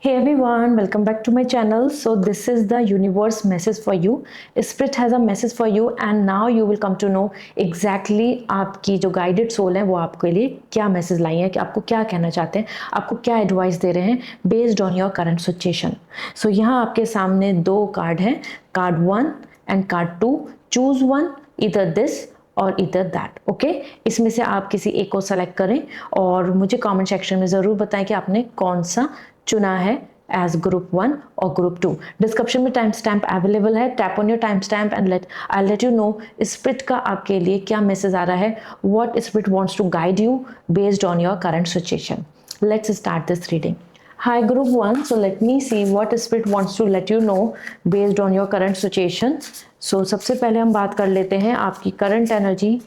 Hey everyone, welcome back to my channel. So this is the universe message for you. Spirit has a message for you and now you will come to know exactly आपकी जो guided soul है वो आपके लिए क्या message लाई है, कि आपको क्या कहना चाहते हैं, आपको क्या एडवाइस दे रहे हैं based on your current situation. So यहाँ आपके सामने दो कार्ड हैं, card 1 and card 2. Choose one, इधर दिस और इधर दैट. ओके, इसमें से आप किसी एक को सेलेक्ट करें और मुझे कमेंट सेक्शन में ज़रूर बताएं कि आपने कौन सा चुना है एज ग्रुप 1 और ग्रुप 2. डिस्क्रिप्शन में टाइम स्टैम्प अवेलेबल है. Tap on your time stamp and I let you know spirit का आपके लिए क्या मैसेज आ रहा है, what spirit wants to guide you based on your current situation. Let's start this reading. Hi group 1, so let me see what spirit wants to let you know based on your current situation. So सबसे पहले हम बात कर लेते हैं आपकी current energy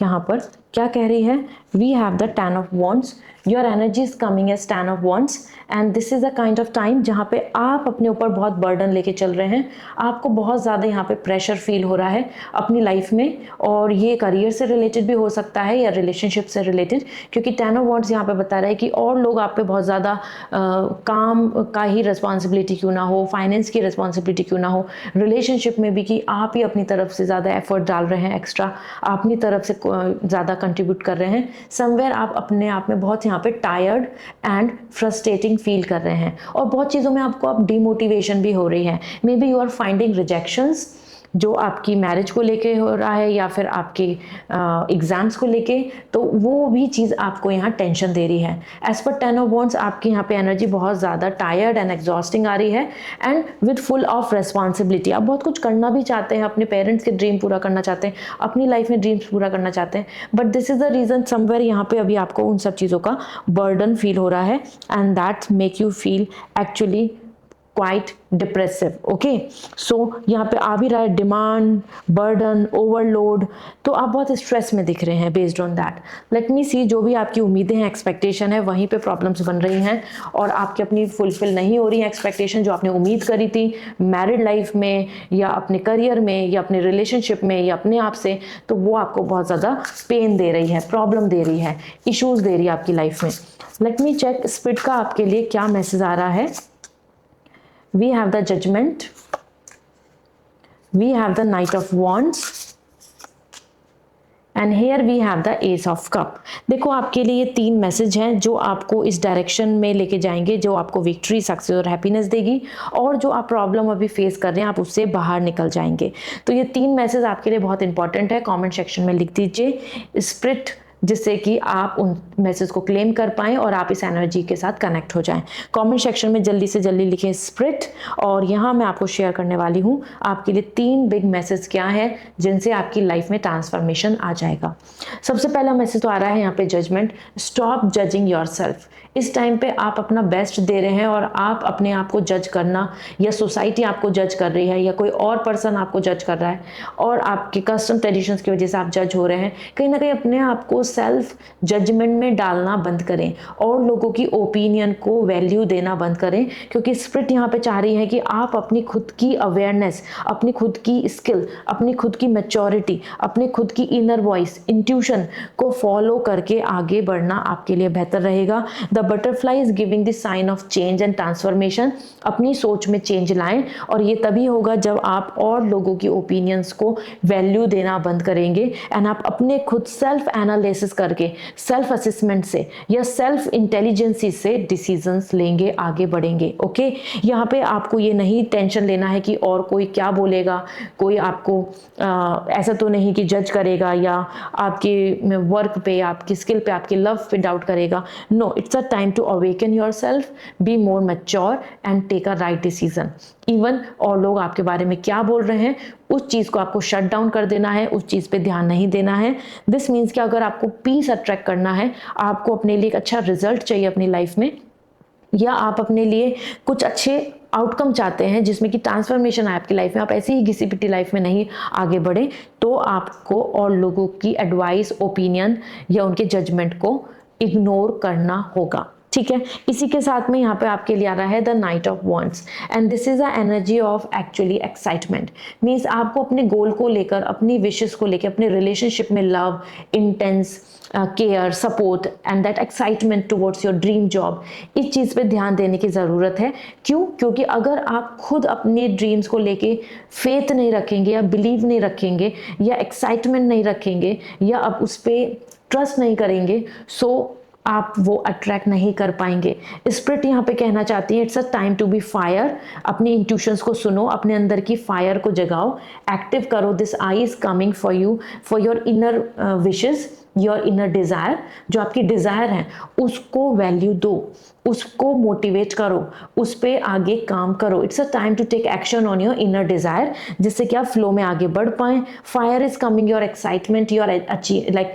यहाँ पर क्या कह रही है. We have the 10 of Wands. Your energy is coming as 10 of Wands and this is a kind of time जहाँ पे आप अपने ऊपर बहुत बर्डन लेके चल रहे हैं. आपको बहुत ज़्यादा यहाँ पे प्रेशर फील हो रहा है अपनी लाइफ में, और ये करियर से रिलेटेड भी हो सकता है या रिलेशनशिप से रिलेटेड, क्योंकि 10 ऑफ Wands यहाँ पे बता रहा है कि और लोग आप पे बहुत ज़्यादा काम का ही रिस्पॉन्सिबिलिटी क्यों ना हो, फाइनेंस की रिस्पॉन्सिबिलिटी क्यों ना हो, रिलेशनशिप में भी कि आप ही अपनी तरफ से ज़्यादा एफर्ट डाल रहे हैं, एक्स्ट्रा अपनी तरफ से ज़्यादा कंट्रीब्यूट कर रहे हैं. समवेयर आप अपने आप में बहुत यहाँ पे टायर्ड एंड फ्रस्ट्रेटिंग फील कर रहे हैं और बहुत चीज़ों में आपको अब डिमोटिवेशन भी हो रही है. Maybe you are finding rejections जो आपकी मैरिज को लेके हो रहा है या फिर आपके एग्ज़ाम्स को लेके, तो वो भी चीज़ आपको यहाँ टेंशन दे रही है. एज पर 10 ऑफ वॉन्ड्स आपकी यहाँ पे एनर्जी बहुत ज़्यादा टायर्ड एंड एग्जॉस्टिंग आ रही है and with full of responsibility. आप बहुत कुछ करना भी चाहते हैं, अपने पेरेंट्स के ड्रीम पूरा करना चाहते हैं, अपनी लाइफ में ड्रीम्स पूरा करना चाहते हैं, but this is the reason somewhere यहाँ पे अभी आपको उन सब चीज़ों का बर्डन फील हो रहा है and that make you feel actually quite depressive. Okay, so यहाँ पे आ भी रहा है डिमांड, बर्डन, ओवरलोड, तो आप बहुत स्ट्रेस में दिख रहे हैं based on that. Let me see, जो भी आपकी उम्मीदें हैं, एक्सपेक्टेशन है, वहीं पे प्रॉब्लम्स बन रही हैं और आपकी अपनी फुलफिल नहीं हो रही है एक्सपेक्टेशन जो आपने उम्मीद करी थी मैरिड लाइफ में या अपने करियर में या अपने रिलेशनशिप में या अपने आप से, तो वो आपको बहुत ज़्यादा पेन दे रही है, प्रॉब्लम दे रही है, इश्यूज़ दे रही है आपकी लाइफ में. लेट मी चेक स्पिरिट का आपके लिए क्या मैसेज आ रहा है. We have the Judgment, we have the Knight of Wands and here we have the Ace of Cup. देखो आपके लिए ये 3 मैसेज हैं जो आपको इस डायरेक्शन में लेके जाएंगे, जो आपको विक्ट्री, सक्सेस और हैप्पीनेस देगी, और जो आप प्रॉब्लम अभी फेस कर रहे हैं आप उससे बाहर निकल जाएंगे. तो ये 3 मैसेज आपके लिए बहुत इंपॉर्टेंट है. कमेंट सेक्शन में लिख दीजिए स्पिरिट, जिससे कि आप उन मैसेज को क्लेम कर पाएँ और आप इस एनर्जी के साथ कनेक्ट हो जाएं. कमेंट सेक्शन में जल्दी से जल्दी लिखें स्पिरिट, और यहाँ मैं आपको शेयर करने वाली हूँ आपके लिए 3 बिग मैसेज क्या है जिनसे आपकी लाइफ में ट्रांसफॉर्मेशन आ जाएगा. सबसे पहला मैसेज तो आ रहा है यहाँ पे जजमेंट. Stop judging yourself. इस टाइम पे आप अपना बेस्ट दे रहे हैं और आप अपने आप को जज करना, या सोसाइटी आपको जज कर रही है या कोई और पर्सन आपको जज कर रहा है और आपके कस्टम ट्रेडिशंस की वजह से आप जज हो रहे हैं, कहीं ना कहीं अपने आप को सेल्फ जजमेंट में डालना बंद करें और लोगों की ओपिनियन को वैल्यू देना बंद करें, क्योंकि स्पिरिट यहाँ पे चाह रही है कि आप अपनी खुद की अवेयरनेस, अपनी खुद की स्किल, अपनी खुद की मैच्योरिटी, अपनी खुद की इनर वॉइस, इंट्यूशन को फॉलो करके आगे बढ़ना आपके लिए बेहतर रहेगा. The butterfly is giving the sign of change and transformation. अपनी सोच में चेंज लाएं और ये तभी होगा जब आप और लोगों की ओपिनियंस को वैल्यू देना बंद करेंगे एंड आप अपने खुद सेल्फ एनालिसिस करके, सेल्फ असेसमेंट से या सेल्फ इंटेलिजेंसी से डिसीजंस लेंगे, आगे बढ़ेंगे. ओके, यहाँ पे आपको ये नहीं टेंशन लेना है कि और कोई क्या बोलेगा, कोई आपको ऐसा तो नहीं कि जज करेगा या आपके वर्क पे, आपकी स्किल पे, आपकी लव पे डाउट करेगा. No, it's a time to awaken yourself, be more mature and take a right decision. Even और लोग आपके बारे में क्या बोल रहे हैं उस चीज़ को आपको शट डाउन कर देना है, उस चीज़ पे ध्यान नहीं देना है. दिस मीन्स कि अगर आपको पीस अट्रैक्ट करना है, आपको अपने लिए एक अच्छा रिजल्ट चाहिए अपनी लाइफ में, या आप अपने लिए कुछ अच्छे आउटकम चाहते हैं जिसमें कि ट्रांसफॉर्मेशन आए आपकी लाइफ में, आप ऐसी ही घिसी पिटी लाइफ में नहीं आगे बढ़े, तो आपको और लोगों की एडवाइस, ओपिनियन या उनके जजमेंट को इग्नोर करना होगा. ठीक है। इसी के साथ में यहाँ पे आपके लिए आ रहा है the night of wands, and this is a energy of actually excitement. Means आपको अपने गोल को लेकर, अपनी विशेस को लेकर, अपने रिलेशनशिप में love, intense care, support and that excitement towards your dream job, इस चीज़ पे ध्यान देने की ज़रूरत है। क्यों? क्योंकि अगर आप खुद अपनी ड्रीम्स को लेके फेथ नहीं रखेंगे या बिलीव नहीं रखेंगे या एक्साइटमेंट नहीं रखेंगे या आप उस पर ट्रस्ट नहीं करेंगे, सो आप वो अट्रैक्ट नहीं कर पाएंगे। स्पिरिट यहाँ पे कहना चाहती है it's a time to be fire. अपनी इंट्यूशंस को सुनो, अपने अंदर की फायर को जगाओ, एक्टिव करो। This I is coming for you, for your inner wishes, your inner desire. जो आपकी डिज़ायर है उसको वैल्यू दो, उसको मोटिवेट करो, उस पर आगे काम करो। It's a time to take action on your inner desire, जिससे कि आप फ्लो में आगे बढ़ पाएं। Fire is coming, your excitement, your like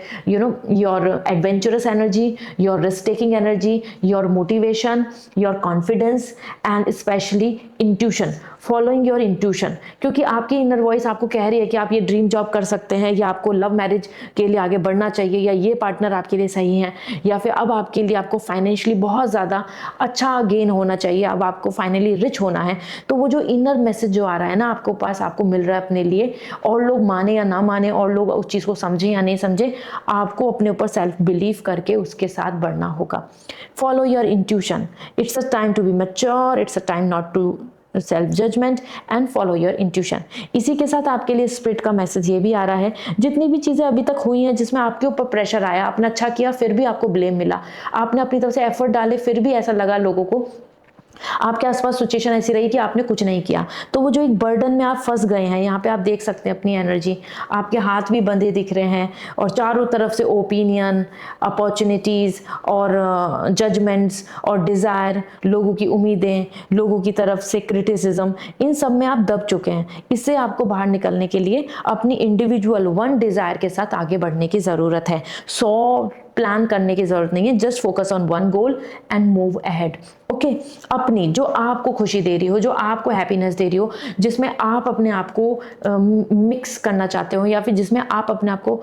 your adventurous energy, your risk taking energy, your motivation, your confidence and specially intuition, following your intuition. क्योंकि आपकी inner voice आपको कह रही है कि आप ये ड्रीम जॉब कर सकते हैं, या आपको लव मैरिज के लिए आगे बढ़ना चाहिए, या ये पार्टनर आपके लिए सही है, या फिर अब आपके लिए आपको फाइनेंशियली बहुत ज़्यादा अच्छा गेन होना चाहिए, अब आपको फाइनली रिच होना है। तो वो जो इनर मैसेज जो आ रहा है ना आपको पास, आपको मिल रहा है अपने लिए, और लोग माने या ना माने, और लोग उस चीज़ को समझें या नहीं समझे, आपको अपने ऊपर सेल्फ बिलीव करके उसके साथ बढ़ना होगा। Follow your intuition, it's a time to be mature, it's a time not to self judgment and follow your intuition. इसी के साथ आपके लिए स्पिरिट का मैसेज ये भी आ रहा है, जितनी भी चीज़ें अभी तक हुई हैं जिसमें आपके ऊपर प्रेशर आया, आपने अच्छा किया फिर भी आपको ब्लेम मिला, आपने अपनी तरफ से एफर्ट डाले फिर भी ऐसा लगा लोगों को, आपके आसपास सिचुएशन ऐसी रही कि आपने कुछ नहीं किया, तो वो जो एक बर्डन में आप फंस गए हैं, यहाँ पे आप देख सकते हैं अपनी एनर्जी, आपके हाथ भी बंधे दिख रहे हैं, और चारों तरफ से ओपिनियन, अपॉर्चुनिटीज़ और जजमेंट्स और डिज़ायर, लोगों की उम्मीदें, लोगों की तरफ से क्रिटिसिज्म, इन सब में आप दब चुके हैं। इससे आपको बाहर निकलने के लिए अपनी इंडिविजुअल वन डिज़ायर के साथ आगे बढ़ने की ज़रूरत है। 100 प्लान करने की जरूरत नहीं है, just focus on one goal and move ahead. Okay, अपनी जो आपको खुशी दे रही हो, जो आपको हैप्पीनेस दे रही हो, जिसमें आप अपने आप को मिक्स करना चाहते हो, या फिर जिसमें आप अपने आप को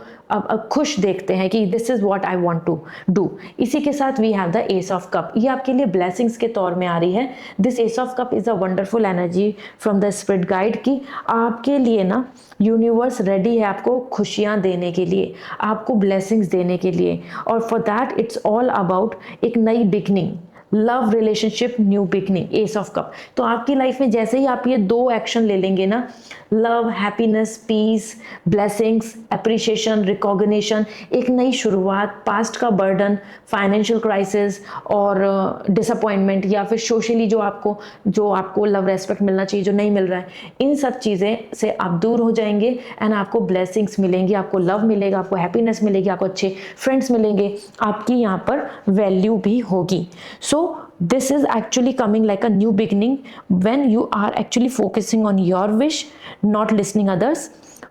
खुश देखते हैं कि this is what I want to do. इसी के साथ we have the ace of cup, ये आपके लिए ब्लेसिंग्स के तौर में आ रही है। This S of cup is a wonderful energy from the spirit guide की आपके लिए ना यूनिवर्स रेडी है आपको खुशियाँ देने के लिए, आपको ब्लेसिंग्स देने के लिए, और for that it's all about एक नई beginning, love relationship, new beginning, S of cup. तो आपकी लाइफ में जैसे ही आप ये 2 एक्शन ले लेंगे ना, love, happiness, peace, blessings, appreciation, recognition, एक नई शुरुआत, पास्ट का बर्डन, फाइनेंशियल क्राइसिस और डिसअपॉइंटमेंट, या फिर सोशली जो आपको लव रेस्पेक्ट मिलना चाहिए जो नहीं मिल रहा है, इन सब चीज़ें से आप दूर हो जाएंगे एंड आपको ब्लेसिंग्स मिलेंगी, आपको लव मिलेगा, आपको हैप्पीनेस मिलेगी, आपको अच्छे फ्रेंड्स मिलेंगे, आपकी यहाँ पर वैल्यू भी होगी। सो this is actually coming like a new beginning when you are actually focusing on your wish, not listening others,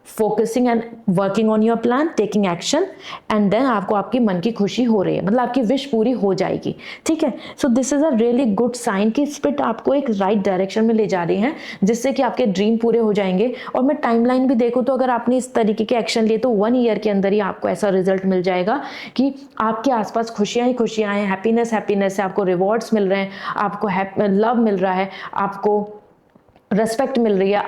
focusing and working on your plan, taking action, and then आपको आपकी मन की खुशी हो रही है, मतलब आपकी विश पूरी हो जाएगी। ठीक है, so this is a really good sign कि स्पिरिट आपको एक राइट डायरेक्शन में ले जा रही है, जिससे कि आपके ड्रीम पूरे हो जाएंगे। और मैं टाइमलाइन भी देखूँ तो अगर आपने इस तरीके के एक्शन लिए तो 1 ईयर के अंदर ही आपको ऐसा रिजल्ट मिल जाएगा कि आपके आसपास खुशियाँ ही खुशियाँ हैं, हैप्पीनेस है, आपको रिवॉर्ड्स मिल रहे हैं, आपको लव मिल रहा है, आपको रेस्पेक्ट मिल रही है,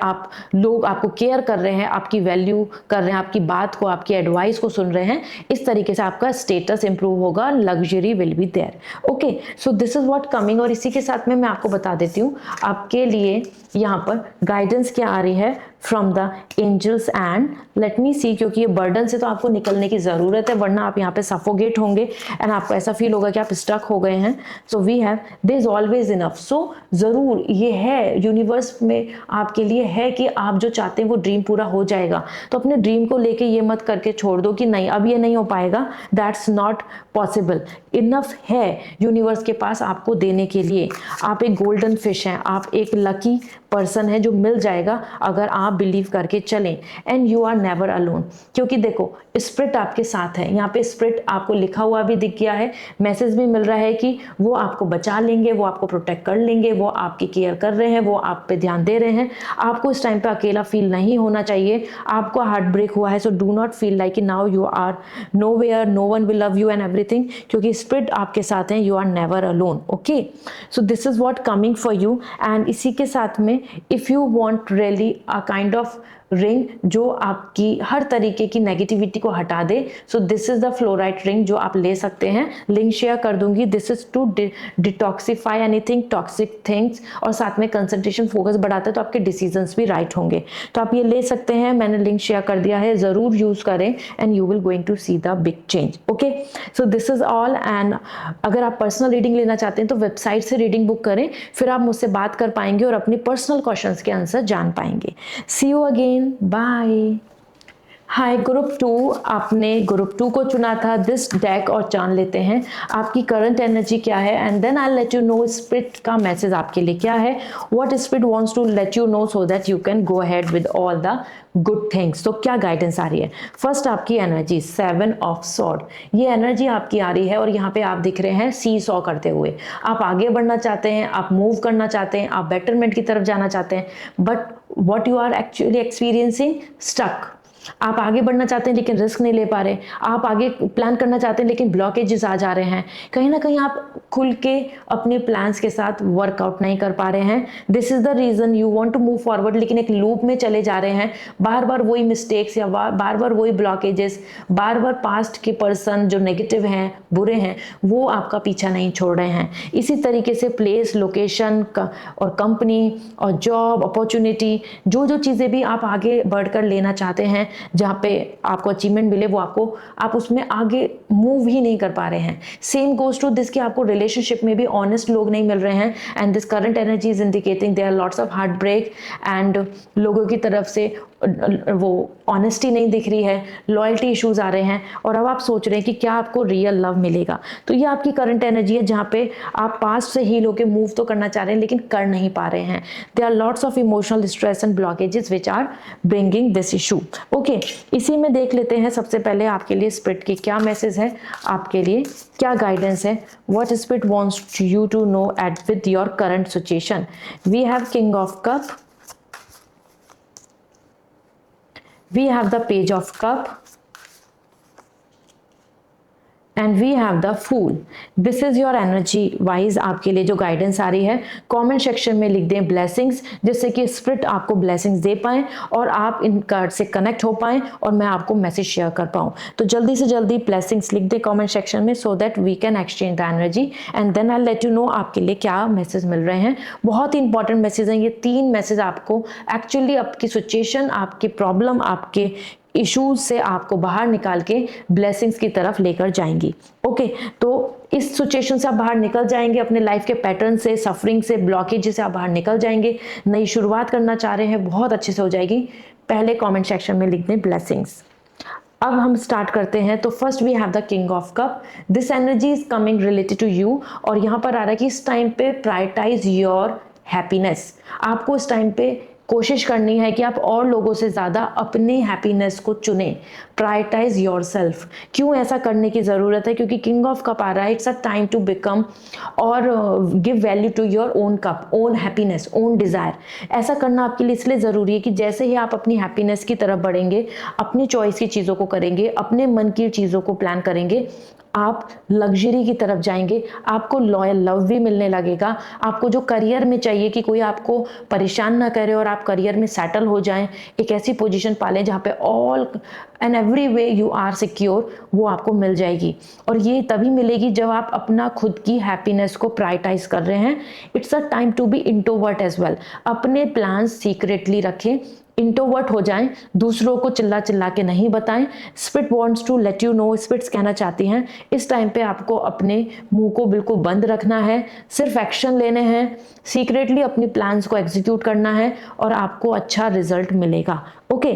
लोग आपको केयर कर रहे हैं, आपकी वैल्यू कर रहे हैं, आपकी बात को, आपकी एडवाइस को सुन रहे हैं। इस तरीके से आपका स्टेटस इंप्रूव होगा, luxury will be there. Okay, so this is what coming. और इसी के साथ में मैं आपको बता देती हूँ आपके लिए यहाँ पर गाइडेंस क्या आ रही है from the angels and let me see, क्योंकि ये बर्डन से तो आपको निकलने की ज़रूरत है, वरना आप यहाँ पे सफोगेट होंगे एंड आपको ऐसा फील होगा कि आप स्टक हो गए हैं। So we have there is always enough. So ज़रूर ये है, यूनिवर्स में आपके लिए है कि आप जो चाहते हैं वो ड्रीम पूरा हो जाएगा। तो अपने ड्रीम को लेके ये मत करके छोड़ दो कि नहीं अब ये नहीं हो पाएगा, दैट्स नॉट पॉसिबल। इनफ है यूनिवर्स के पास आपको देने के लिए। आप एक गोल्डन फिश हैं, आप एक लकी पर्सन है जो मिल जाएगा अगर आप बिलीव करके चलें। And you are never alone, क्योंकि देखो स्पिरिट आपके साथ है। यहाँ पे स्पिरिट आपको लिखा हुआ भी दिख गया है, मैसेज भी मिल रहा है कि वो आपको बचा लेंगे, वो आपको प्रोटेक्ट कर लेंगे, वो आपकी केयर कर रहे हैं, वो आप पे ध्यान ध्यान दे रहे हैं। आपको इस टाइम पे अकेला फील नहीं होना चाहिए। आपको हार्ट ब्रेक हुआ है, so do not feel like now you are nowhere, no one will love you and everything, क्योंकि स्पिरिट आपके साथ हैं, you are never alone. Okay, so this is what coming for you. And इसी के साथ में if you want really a kind of ring जो आपकी हर तरीके की नेगेटिविटी को हटा दे, so this is the fluoride ring जो आप ले सकते हैं। लिंक शेयर कर दूंगी। This is to detoxify anything toxic things, और साथ में कंसंट्रेशन फोकस बढ़ाता है, तो आपके डिसीजंस भी राइट होंगे। तो आप ये ले सकते हैं, मैंने लिंक शेयर कर दिया है, जरूर यूज करें and you will going to see the big change. Okay, so this is all. And अगर आप पर्सनल रीडिंग लेना चाहते हैं तो वेबसाइट से रीडिंग बुक करें, फिर आप मुझसे बात कर पाएंगे और अपनी पर्सनल क्वेश्चंस के आंसर जान पाएंगे। See you again, bye. Hi group 2, आपने ग्रुप 2 को चुना था। दिस डेक और जान लेते हैं आपकी करंट एनर्जी क्या है, and then I let you know spirit का मैसेज आपके लिए क्या है, what spirit wants to let you know so that you can go ahead with all the good things. तो क्या गाइडेंस आ रही है? फर्स्ट आपकी एनर्जी 7 ऑफ सॉर्ड, ये एनर्जी आपकी आ रही है और यहाँ पे आप दिख रहे हैं सी सॉ करते हुए। आप आगे बढ़ना चाहते हैं, आप मूव करना चाहते हैं, आप बेटरमेंट की तरफ जाना चाहते हैं, but what you are actually experiencing, stuck. आप आगे बढ़ना चाहते हैं लेकिन रिस्क नहीं ले पा रहे, आप आगे प्लान करना चाहते हैं लेकिन ब्लॉकेजेस आ जा रहे हैं, कहीं ना कहीं आप खुल के अपने प्लान्स के साथ वर्कआउट नहीं कर पा रहे हैं। This is the reason you want to move forward, लेकिन एक लूप में चले जा रहे हैं, बार बार वही मिस्टेक्स या बार बार वही ब्लॉकेजेस, बार बार पास्ट के पर्सन जो नेगेटिव हैं, बुरे हैं, वो आपका पीछा नहीं छोड़ रहे हैं। इसी तरीके से प्लेस, लोकेशन और कंपनी और जॉब अपॉर्चुनिटी, जो जो चीज़ें भी आप आगे बढ़कर लेना चाहते हैं, जहाँ पे आपको अचीवमेंट मिले, वो आप उसमें आगे मूव ही नहीं कर पा रहे हैं। सेम गोज टू दिस कि आपको रिलेशनशिप में भी ऑनेस्ट लोग नहीं मिल रहे हैं, and this current energy is indicating there are lots of heart break, and लोगों की तरफ से वो ऑनेस्टी नहीं दिख रही है, लॉयल्टी इश्यूज आ रहे हैं, और अब आप सोच रहे हैं कि क्या आपको रियल लव मिलेगा। तो ये आपकी करंट एनर्जी है जहाँ पे आप पास्ट से हील होकर मूव तो करना चाह रहे हैं लेकिन कर नहीं पा रहे हैं। There are lots of emotional stress and blockages which are bringing this issue. Okay, इसी में देख लेते हैं सबसे पहले आपके लिए स्पिरिट की क्या मैसेज है, आपके लिए क्या गाइडेंस है, what spirit wants you to know at with your current situation. We have king of cup, we have the page of cup, and we have the fool. This is your energy wise आपके लिए जो guidance आ रही है। Comment section में लिख दें blessings, जिससे कि स्पिरिट आपको ब्लेसिंग्स दे पाएं और आप इन कार्ड से कनेक्ट हो पाएं और मैं आपको मैसेज शेयर कर पाऊं। तो जल्दी से जल्दी ब्लेसिंग्स लिख दें कमेंट सेक्शन में, so that we can exchange the energy, and then I let you know आपके लिए क्या मैसेज मिल रहे हैं। बहुत ही इंपॉर्टेंट मैसेज हैं ये 3 मैसेज, आपको एक्चुअली आपकी सिचुएशन, आपकी प्रॉब्लम, आपके इश्यूज से आपको बाहर निकाल के ब्लेसिंग्स की तरफ लेकर जाएंगी। ओके, तो इस सिचुएशन से आप बाहर निकल जाएंगे, अपने लाइफ के पैटर्न से, सफरिंग से, ब्लॉकेज से आप बाहर निकल जाएंगे। नई शुरुआत करना चाह रहे हैं, बहुत अच्छे से हो जाएगी। पहले कमेंट सेक्शन में लिख दें ब्लेसिंग्स। अब हम स्टार्ट करते हैं। तो first we have the king of cup, this energy is coming related to you, और यहाँ पर आ रहा है कि इस टाइम पे प्रायोरिटाइज योर हैप्पीनेस। आपको इस टाइम पे कोशिश करनी है कि आप और लोगों से ज़्यादा अपने हैप्पीनेस को चुनें। Prioritize yourself. क्यों ऐसा करने की ज़रूरत है? क्योंकि किंग ऑफ कप आ रहा है, it's a time to become और give value to your own cup, own happiness, own desire. ऐसा करना आपके लिए इसलिए ज़रूरी है कि जैसे ही आप अपनी हैप्पीनेस की तरफ बढ़ेंगे, अपनी चॉइस की चीज़ों को करेंगे, अपने मन की चीज़ों को प्लान करेंगे, आप लग्जरी की तरफ जाएंगे, आपको लॉयल लव भी मिलने लगेगा। आपको जो करियर में चाहिए कि कोई आपको परेशान ना करे और आप करियर में सेटल हो जाएं, एक ऐसी पोजीशन पालें जहाँ पे all and every way you are secure, वो आपको मिल जाएगी। और ये तभी मिलेगी जब आप अपना खुद की हैप्पीनेस को प्रायोरिटाइज कर रहे हैं। It's a time to be introvert as well. अपने प्लान्स सीक्रेटली रखें, इंट्रोवर्ट हो जाएं, दूसरों को चिल्ला चिल्ला के नहीं बताएं। Spirit wants to let you know, spirits कहना चाहती हैं इस टाइम पे आपको अपने मुंह को बिल्कुल बंद रखना है, सिर्फ एक्शन लेने हैं, सीक्रेटली अपनी प्लान्स को एग्जीक्यूट करना है और आपको अच्छा रिजल्ट मिलेगा। ओके,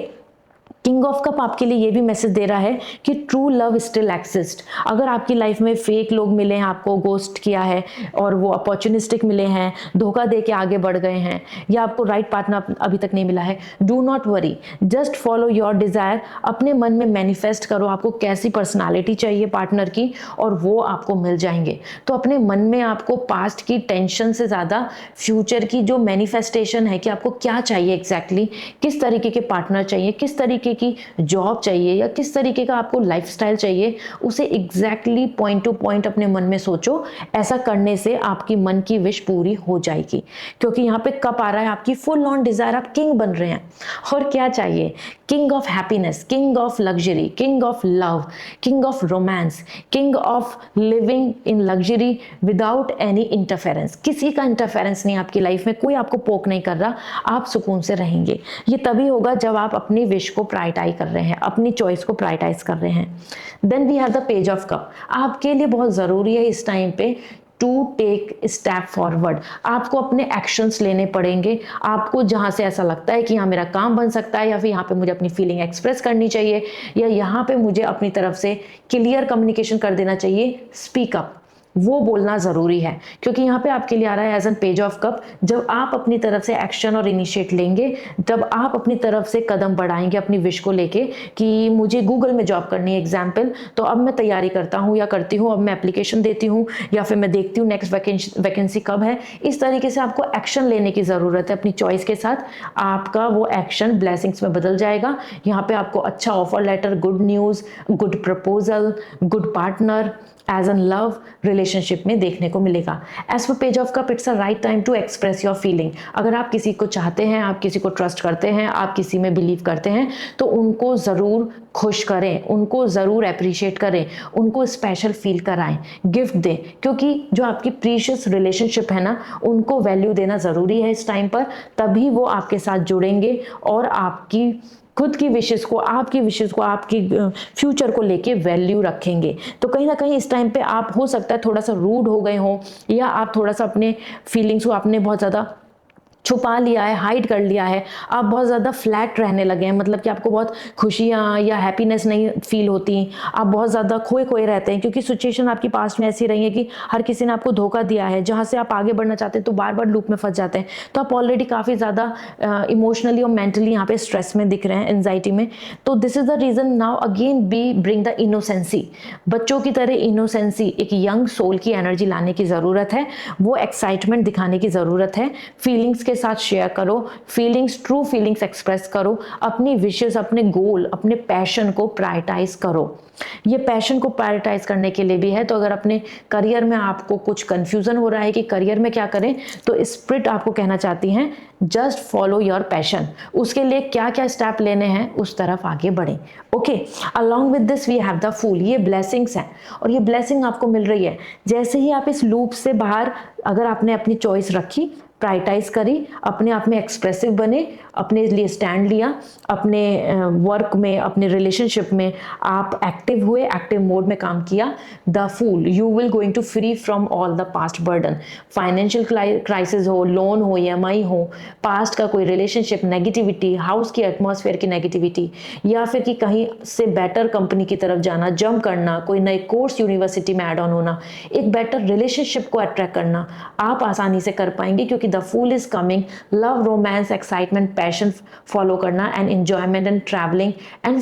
किंग ऑफ कप आपके लिए ये भी मैसेज दे रहा है कि ट्रू लव स्टिल एक्सिस्ट। अगर आपकी लाइफ में फेक लोग मिले हैं, आपको गोस्ट किया है और वो अपॉर्चुनिस्टिक मिले हैं, धोखा दे के आगे बढ़ गए हैं, या आपको राइट पार्टनर अभी तक नहीं मिला है, do not worry, just follow your desire. अपने मन में मैनिफेस्ट करो आपको कैसी पर्सनालिटी चाहिए पार्टनर की, और वो आपको मिल जाएंगे। तो अपने मन में आपको पास्ट की टेंशन से ज़्यादा फ्यूचर की जो मैनिफेस्टेशन है कि आपको क्या चाहिए एग्जैक्टली, किस तरीके के पार्टनर चाहिए, किस तरीके की जॉब चाहिए, या किस तरीके का आपको लाइफस्टाइल चाहिए, उसे एग्जैक्टली पॉइंट टू पॉइंट अपने मन में सोचो। ऐसा करने से आपकी मन की विश पूरी हो जाएगी, क्योंकि यहाँ पे कप आ रहा है आपकी फुल ऑन डिजायर, आप किंग बन रहे हैं। और क्या चाहिए? King of happiness, king of luxury, king of love, king of romance, king of living in luxury without any interference. किसी का इंटरफेरेंस नहीं आपकी लाइफ में, कोई आपको पोक नहीं कर रहा, आप सुकून से रहेंगे। ये तभी होगा जब आप अपनी विश को प्रायोरिटाइज कर रहे हैं, अपनी चॉइस को प्रायोरिटाइज कर रहे हैं। Then we have the page of cup. आपके लिए बहुत जरूरी है इस टाइम पे टू टेक स्टेप फॉरवर्ड। आपको अपने एक्शंस लेने पड़ेंगे। आपको जहां से ऐसा लगता है कि यहाँ मेरा काम बन सकता है, या फिर यहाँ पे मुझे अपनी फीलिंग एक्सप्रेस करनी चाहिए, या यहाँ पे मुझे अपनी तरफ से क्लियर कम्युनिकेशन कर देना चाहिए, स्पीक अप, वो बोलना ज़रूरी है। क्योंकि यहाँ पे आपके लिए आ रहा है as an page of cup. जब आप अपनी तरफ से एक्शन और इनिशिएट लेंगे, जब आप अपनी तरफ से कदम बढ़ाएंगे अपनी विश को लेके कि मुझे गूगल में जॉब करनी है एग्जाम्पल, तो अब मैं तैयारी करता हूँ या करती हूँ, अब मैं एप्लीकेशन देती हूँ, या फिर मैं देखती हूँ नेक्स्ट वैकेंसी कब है। इस तरीके से आपको एक्शन लेने की ज़रूरत है अपनी चॉइस के साथ। आपका वो एक्शन ब्लेसिंग्स में बदल जाएगा। यहाँ पे आपको अच्छा offer letter, good news, good proposal, good partner as an love relationship में देखने को मिलेगा। एज पर page of cup, it's a right time to express your feeling. अगर आप किसी को चाहते हैं, आप किसी को ट्रस्ट करते हैं, आप किसी में बिलीव करते हैं, तो उनको ज़रूर खुश करें, उनको ज़रूर अप्रिशिएट करें, उनको स्पेशल फील कराएं, गिफ्ट दें। क्योंकि जो आपकी प्रीशियस रिलेशनशिप है ना, उनको वैल्यू देना ज़रूरी है इस टाइम पर, तभी वो आपके साथ जुड़ेंगे और आपकी खुद की विशेस को, आपकी विशेस को, आपकी फ्यूचर को लेके वैल्यू रखेंगे। तो कहीं ना कहीं इस टाइम पे आप हो सकता है थोड़ा सा रूड हो गए हो, या आप थोड़ा सा अपने फीलिंग्स को आपने बहुत ज़्यादा छुपा लिया है, हाइड कर लिया है, आप बहुत ज़्यादा फ्लैट रहने लगे हैं, मतलब कि आपको बहुत खुशियाँ या हैप्पीनेस नहीं फील होती, आप बहुत ज़्यादा खोए खोए रहते हैं, क्योंकि सिचुएशन आपकी पास्ट में ऐसी रही है कि हर किसी ने आपको धोखा दिया है। जहाँ से आप आगे बढ़ना चाहते हैं तो बार बार लूप में फंस जाते हैं। तो आप ऑलरेडी काफ़ी ज़्यादा इमोशनली और मेंटली यहाँ पे स्ट्रेस में दिख रहे हैं, एंजाइटी में। तो this is the reason now again B bring the innocency. बच्चों की तरह इनोसेंसी, एक यंग सोल की एनर्जी लाने की ज़रूरत है, वो एक्साइटमेंट दिखाने की ज़रूरत है। फीलिंग्स के साथ शेयर करो, फीलिंग्स, ट्रू फीलिंग्स एक्सप्रेस करो, अपनी विशेस, अपने गोल, अपने पैशन को प्रायोरिटाइज करो। ये पैशन को प्रायोरिटाइज करने के लिए भी है। तो अगर अपने करियर में आपको कुछ कंफ्यूजन हो रहा है कि करियर में क्या करें, तो स्पिरिट आपको कहना चाहती हैं जस्ट फॉलो योर पैशन। उसके लिए क्या क्या स्टेप लेने हैं, उस तरफ आगे बढ़ें। Okay, along with this we have the fool. ये ब्लेसिंग्स हैं और ये ब्लेसिंग आपको मिल रही है। जैसे ही आप इस लूप से बाहर, अगर आपने अपनी चॉइस रखी, प्रायोरिटाइज करी, अपने आप में एक्सप्रेसिव बने, अपने लिए स्टैंड लिया, अपने वर्क में, अपने रिलेशनशिप में आप एक्टिव हुए, एक्टिव मोड में काम किया, the fool, you will going to free from all the past burden. Financial crisis हो, लोन हो, EMI हो, पास्ट का कोई रिलेशनशिप, नेगेटिविटी, हाउस की एटमॉस्फेयर की नेगेटिविटी, या फिर कि कहीं से बेटर कंपनी की तरफ जाना, जंप करना, कोई नए कोर्स यूनिवर्सिटी में ऐड ऑन होना, एक बेटर रिलेशनशिप को अट्रैक्ट करना, आप आसानी से कर पाएंगे, क्योंकि the fool is coming. Love, romance, excitement, passion follow करना, and enjoyment and travelling and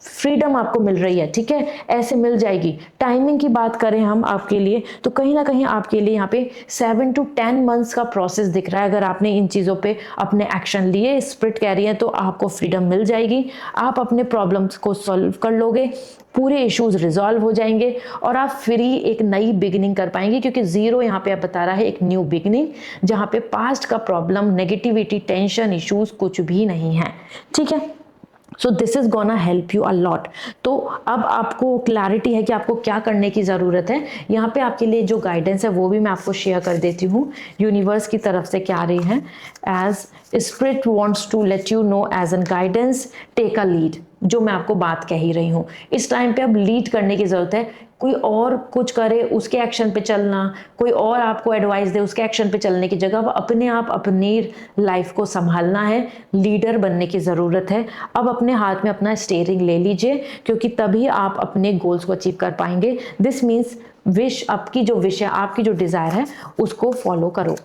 freedom आपको मिल रही है। ठीक है, ऐसे मिल जाएगी। टाइमिंग की बात करें हम आपके लिए, तो कहीं ना कहीं आपके लिए यहाँ पे 7 to 10 मंथ्स का प्रोसेस दिख रहा है। अगर आपने इन चीज़ों पे अपने एक्शन लिए, स्पिरिट कह रही है, तो आपको फ्रीडम मिल जाएगी। आप अपने प्रॉब्लम्स को सॉल्व कर लोगे, पूरे इश्यूज रिजॉल्व हो जाएंगे, और आप फ्री एक नई बिगिनिंग कर पाएंगे। क्योंकि जीरो यहाँ पे आप बता रहा है एक न्यू बिगिनिंग, जहाँ पे पास्ट का प्रॉब्लम, नेगेटिविटी, टेंशन, इश्यूज कुछ भी नहीं है। ठीक है, so this is gonna help you a lot. तो अब आपको क्लैरिटी है कि आपको क्या करने की ज़रूरत है। यहाँ पे आपके लिए जो गाइडेंस है वो भी मैं आपको शेयर कर देती हूँ, यूनिवर्स की तरफ से क्या आ रही है। As spirit wants to let you know as an guidance, take a lead. जो मैं आपको बात कह ही रही हूँ। इस टाइम पे अब लीड करने की ज़रूरत है, कोई और कुछ करे उसके एक्शन पे चलना, कोई और आपको एडवाइस दे उसके एक्शन पे चलने की जगह अब अपने आप अपनी लाइफ को संभालना है, लीडर बनने की ज़रूरत है। अब अपने हाथ में अपना स्टीयरिंग ले लीजिए, क्योंकि तभी आप अपने गोल्स को अचीव कर पाएंगे। दिस मीन्स विश, आपकी जो विश है, आपकी जो डिज़ायर है, उसको फॉलो करो।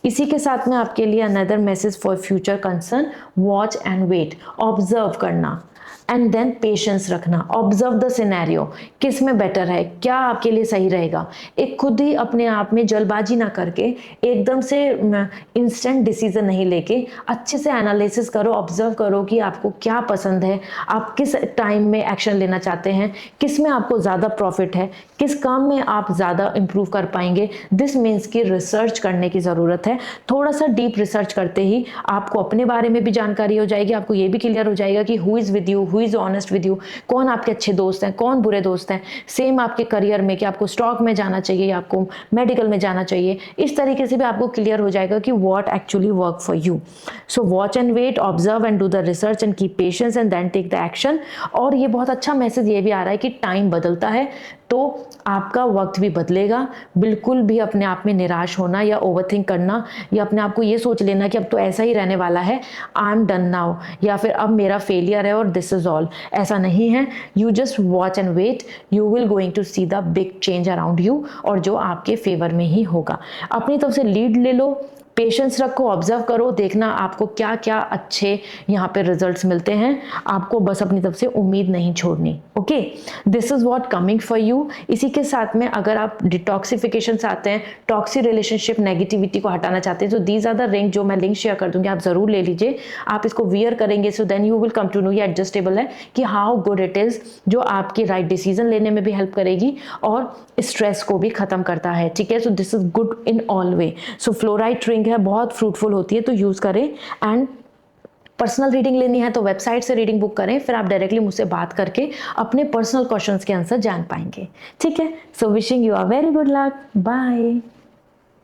इसी के साथ में आपके लिए another message for future concern, watch and wait, observe करना एंड देन पेशेंस रखना। ऑब्जर्व द सिनेरियो, किस में बेटर है, क्या आपके लिए सही रहेगा। एक खुद ही अपने आप में जल्दबाजी ना करके एकदम से इंस्टेंट डिसीजन नहीं लेके अच्छे से एनालिसिस करो, ऑब्जर्व करो कि आपको क्या पसंद है, आप किस टाइम में एक्शन लेना चाहते हैं, किस में आपको ज़्यादा प्रॉफिट है, किस काम में आप ज़्यादा इंप्रूव कर पाएंगे। दिस मीन्स कि रिसर्च करने की ज़रूरत है। थोड़ा सा डीप रिसर्च करते ही आपको अपने बारे में भी जानकारी हो जाएगी, आपको ये भी क्लियर हो जाएगा कि who is with you, who is honest with you, कौन आपके अच्छे दोस्त हैं, कौन बुरे दोस्त हैं। सेम आपके करियर में कि आपको स्टॉक में जाना चाहिए या आपको मेडिकल में जाना चाहिए, इस तरीके से भी आपको क्लियर हो जाएगा कि what actually work for you. So watch and wait, observe and do the research and keep patience and then take the action. और ये बहुत अच्छा मैसेज ये भी आ रहा है कि टाइम बदलता है तो आपका वक्त भी बदलेगा। बिल्कुल भी अपने आप में निराश होना या ओवरथिंक करना या अपने आप को ये सोच लेना कि अब तो ऐसा ही रहने वाला है, आई एम डन नाउ, या फिर अब मेरा फेलियर है और दिस इज ऑल, ऐसा नहीं है। You just watch and wait, you will going to see the big change around you, और जो आपके फेवर में ही होगा। अपनी तरफ से लीड ले लो, पेशेंस रखो, ऑब्जर्व करो, देखना आपको क्या क्या अच्छे यहाँ पे रिजल्ट्स मिलते हैं। आपको बस अपनी तरफ से उम्मीद नहीं छोड़नी। Okay, this is what coming for you. इसी के साथ में अगर आप डिटॉक्सिफिकेशन चाहते हैं, टॉक्सिक रिलेशनशिप नेगेटिविटी को हटाना चाहते हैं, तो दीज आर द रिंग जो मैं लिंक शेयर कर दूंगी, आप जरूर ले लीजिए। आप इसको वियर करेंगे so then you will come to know ये एडजस्टेबल है कि हाउ गुड इट इज, जो आपकी राइट डिसीजन लेने में भी हेल्प करेगी और स्ट्रेस को भी खत्म करता है। ठीक है, so this is good in all way. So fluoride ring है, बहुत फ्रूटफुल होती है, तो यूज करें। एंड पर्सनल रीडिंग लेनी है तो वेबसाइट से रीडिंग बुक करें, फिर आप डायरेक्टली मुझसे बात करके अपने पर्सनल क्वेश्चंस के आंसर जान पाएंगे। ठीक है, so wishing you a very good luck, bye.